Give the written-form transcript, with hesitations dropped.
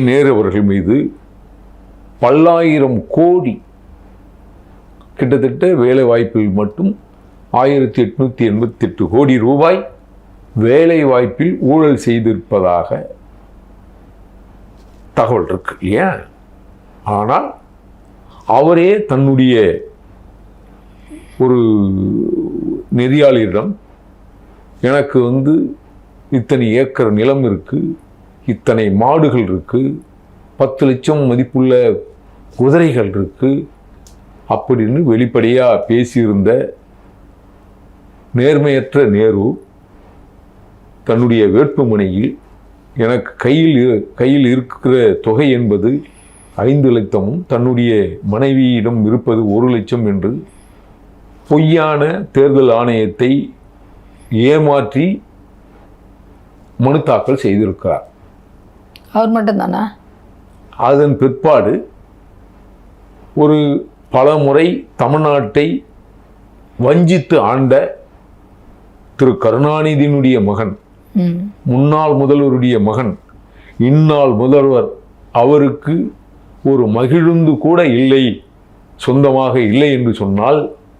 நேரு அவர்கள் மீது பல்லாயிரம் கோடி, கிட்டத்தட்ட வேலை வாய்ப்பில் மட்டும் 1888 கோடி ரூபாய் வேலை வாய்ப்பில் ஊழல் செய்திருப்பதாக தகவல் இருக்கு இல்லையா? ஆனால் அவரே தன்னுடைய ஒரு நெறியாளரிடம் எனக்கு இத்தனை ஏக்கர் நிலம் இருக்கு, இத்தனை மாடுகள் இருக்கு, 10 லட்சம் மதிப்புள்ள குதிரைகள் இருக்கு அப்படின்னு வெளிப்படையாக பேசியிருந்த நேர்மையற்ற நேரு தன்னுடைய வேட்புமனையில் எனக்கு கையில் இருக்கிற தொகை என்பது 5 லட்சமும் தன்னுடைய மனைவியிடம் இருப்பது 1 லட்சம் என்று பொய்யான தேர்தல் ஆணையத்தை ஏமாற்றி மனு தாக்கல் செய்திருக்கிறார். அவர் மட்டும்தானா? அதன் பிற்பாடு ஒரு பல முறை தமிழ்நாட்டை வஞ்சித்து ஆண்ட திரு கருணாநிதியினுடைய மகன், முன்னாள் முதல்வருடைய மகன், இந்நாள் முதல்வர், அவருக்கு ஒரு மகிழுந்து கூட இல்லை, சொந்தமாக இல்லை என்று சொன்னால்